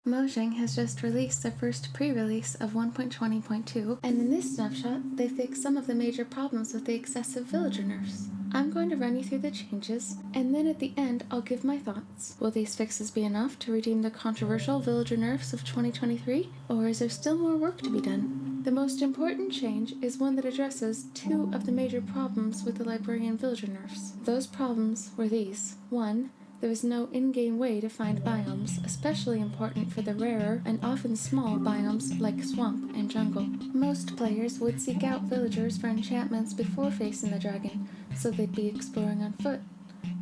Mojang has just released their first pre-release of 1.20.2, and in this snapshot, they fixed some of the major problems with the excessive villager nerfs. I'm going to run you through the changes, and then at the end, I'll give my thoughts. Will these fixes be enough to redeem the controversial villager nerfs of 2023, or is there still more work to be done? The most important change is one that addresses two of the major problems with the librarian villager nerfs. Those problems were these. 1. There was no in-game way to find biomes, especially important for the rarer and often small biomes like swamp and jungle. Most players would seek out villagers for enchantments before facing the dragon, so they'd be exploring on foot.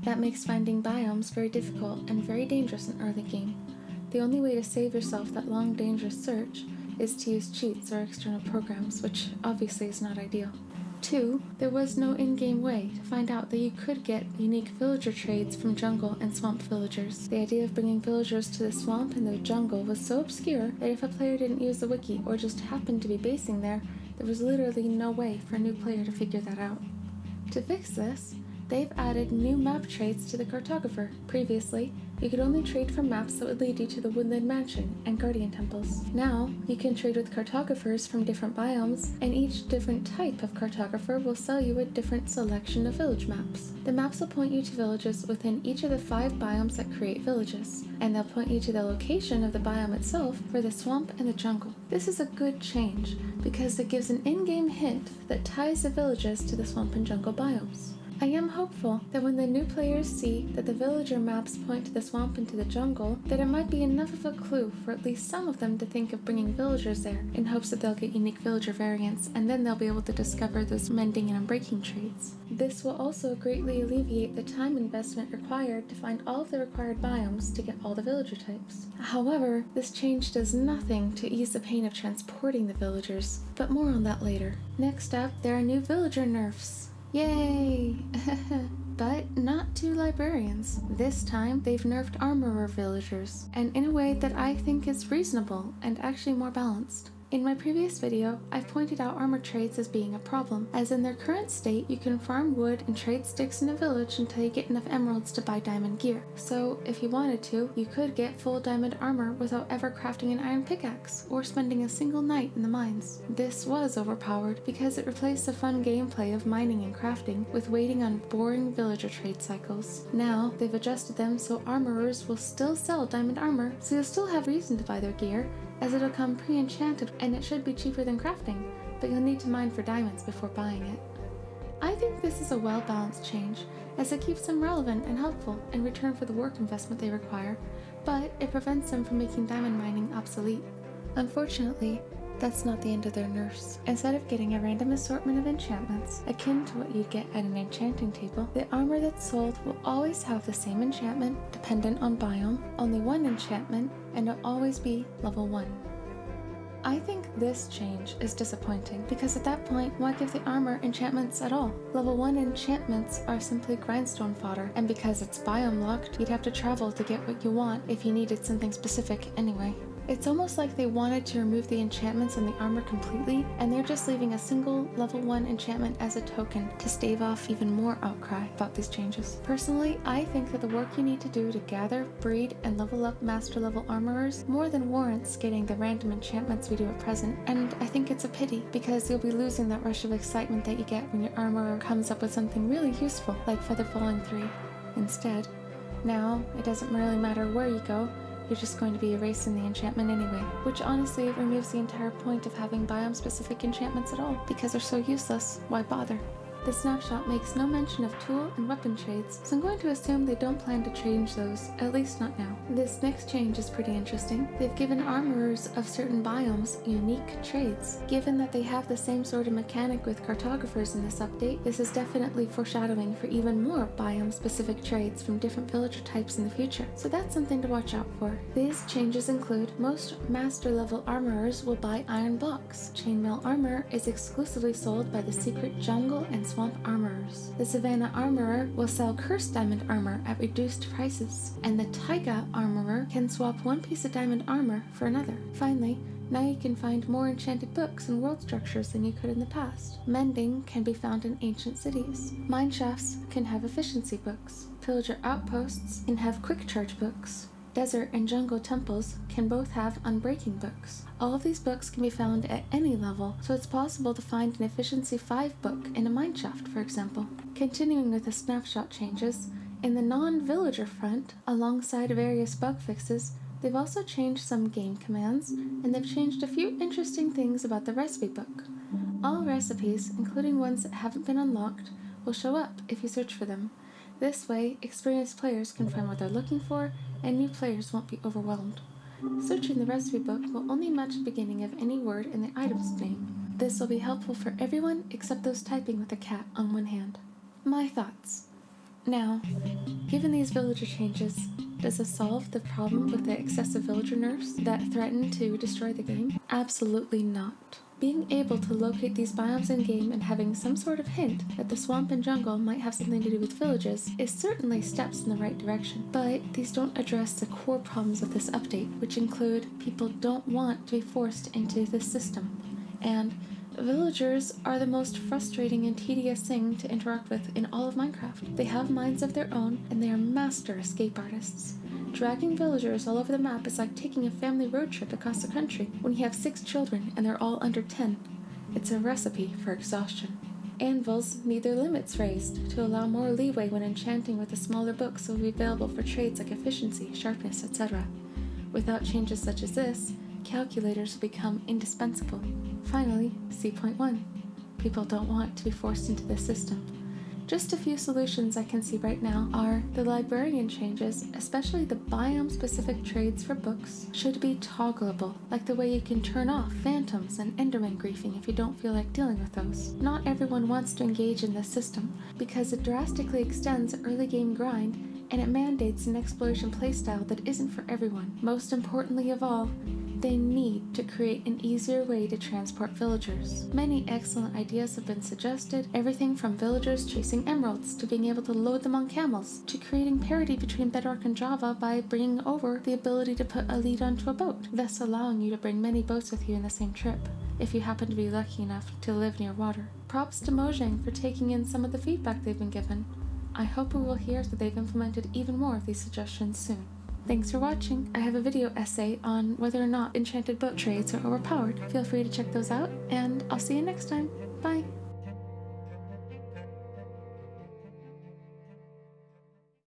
That makes finding biomes very difficult and very dangerous in early game. The only way to save yourself that long dangerous search is to use cheats or external programs, which obviously is not ideal. 2. There was no in-game way to find out that you could get unique villager trades from jungle and swamp villagers. The idea of bringing villagers to the swamp and the jungle was so obscure that if a player didn't use the wiki or just happened to be basing there was literally no way for a new player to figure that out. To fix this, they've added new map trades to the cartographer. Previously, you could only trade for maps that would lead you to the Woodland Mansion and Guardian Temples. Now, you can trade with cartographers from different biomes, and each different type of cartographer will sell you a different selection of village maps. The maps will point you to villages within each of the 5 biomes that create villages, and they'll point you to the location of the biome itself for the swamp and the jungle. This is a good change, because it gives an in-game hint that ties the villages to the swamp and jungle biomes. I am hopeful that when the new players see that the villager maps point to the swamp and to the jungle, that it might be enough of a clue for at least some of them to think of bringing villagers there, in hopes that they'll get unique villager variants, and then they'll be able to discover those mending and unbreaking traits. This will also greatly alleviate the time investment required to find all of the required biomes to get all the villager types. However, this change does nothing to ease the pain of transporting the villagers, but more on that later. Next up, there are new villager nerfs. Yay! But not to librarians. This time, they've nerfed armorer villagers, and in a way that I think is reasonable and actually more balanced. In my previous video, I've pointed out armor trades as being a problem, as in their current state you can farm wood and trade sticks in a village until you get enough emeralds to buy diamond gear. So if you wanted to, you could get full diamond armor without ever crafting an iron pickaxe or spending a single night in the mines. This was overpowered because it replaced the fun gameplay of mining and crafting with waiting on boring villager trade cycles. Now they've adjusted them so armorers will still sell diamond armor, so you'll still have reason to buy their gear, as it'll come pre-enchanted and it should be cheaper than crafting, but you'll need to mine for diamonds before buying it. I think this is a well-balanced change, as it keeps them relevant and helpful in return for the work investment they require, but it prevents them from making diamond mining obsolete. Unfortunately, that's not the end of their nerfs. Instead of getting a random assortment of enchantments, akin to what you'd get at an enchanting table, the armor that's sold will always have the same enchantment, dependent on biome, only one enchantment, and it'll always be level 1. I think this change is disappointing, because at that point, why give the armor enchantments at all? Level 1 enchantments are simply grindstone fodder, and because it's biome locked, you'd have to travel to get what you want if you needed something specific anyway. It's almost like they wanted to remove the enchantments and the armor completely, and they're just leaving a single level 1 enchantment as a token to stave off even more outcry about these changes. Personally, I think that the work you need to do to gather, breed, and level up master level armorers more than warrants getting the random enchantments we do at present, and I think it's a pity, because you'll be losing that rush of excitement that you get when your armorer comes up with something really useful, like Feather Falling 3. Instead, now, it doesn't really matter where you go, you're just going to be erasing the enchantment anyway, which honestly removes the entire point of having biome-specific enchantments at all, because they're so useless, why bother? The snapshot makes no mention of tool and weapon trades, so I'm going to assume they don't plan to change those, at least not now. This next change is pretty interesting. They've given armorers of certain biomes unique trades. Given that they have the same sort of mechanic with cartographers in this update, this is definitely foreshadowing for even more biome-specific trades from different villager types in the future, so that's something to watch out for. These changes include most master-level armorers will buy iron blocks. Chainmail armor is exclusively sold by the secret jungle and swamp armorers. The Savannah armorer will sell cursed diamond armor at reduced prices, and the Taiga armorer can swap one piece of diamond armor for another. Finally, now you can find more enchanted books and world structures than you could in the past. Mending can be found in ancient cities. Mine shafts can have efficiency books. Pillager outposts can have quick charge books. desert and jungle temples can both have unbreaking books. All of these books can be found at any level, so it's possible to find an Efficiency 5 book in a mineshaft, for example. Continuing with the snapshot changes, in the non-villager front, alongside various bug fixes, they've also changed some game commands, and they've changed a few interesting things about the recipe book. All recipes, including ones that haven't been unlocked, will show up if you search for them. This way, experienced players can find what they're looking for, and new players won't be overwhelmed. Searching the recipe book will only match the beginning of any word in the item's name. This will be helpful for everyone except those typing with a cat on one hand. My thoughts. Now, given these villager changes, does this solve the problem with the excessive villager nerfs that threaten to destroy the game? Absolutely not. Being able to locate these biomes in-game and having some sort of hint that the swamp and jungle might have something to do with villages is certainly steps in the right direction, but these don't address the core problems of this update, which include people don't want to be forced into this system, and villagers are the most frustrating and tedious thing to interact with in all of Minecraft. They have minds of their own, and they are master escape artists. Dragging villagers all over the map is like taking a family road trip across the country when you have 6 children and they're all under 10. It's a recipe for exhaustion. Anvils need their limits raised to allow more leeway when enchanting with the smaller books will be available for trades like efficiency, sharpness, etc. Without changes such as this, calculators will become indispensable. Finally, C.1. People don't want to be forced into the system. Just a few solutions I can see right now are the librarian changes, especially the biome-specific trades for books, should be toggleable, like the way you can turn off phantoms and enderman griefing if you don't feel like dealing with those. Not everyone wants to engage in this system, because it drastically extends early game grind, and it mandates an exploration playstyle that isn't for everyone. Most importantly of all, they need to create an easier way to transport villagers. Many excellent ideas have been suggested, everything from villagers chasing emeralds to being able to load them on camels, to creating parity between Bedrock and Java by bringing over the ability to put a lead onto a boat, thus allowing you to bring many boats with you in the same trip, if you happen to be lucky enough to live near water. Props to Mojang for taking in some of the feedback they've been given. I hope we will hear that they've implemented even more of these suggestions soon. Thanks for watching. I have a video essay on whether or not enchanted boat trades are overpowered. Feel free to check those out, and I'll see you next time. Bye!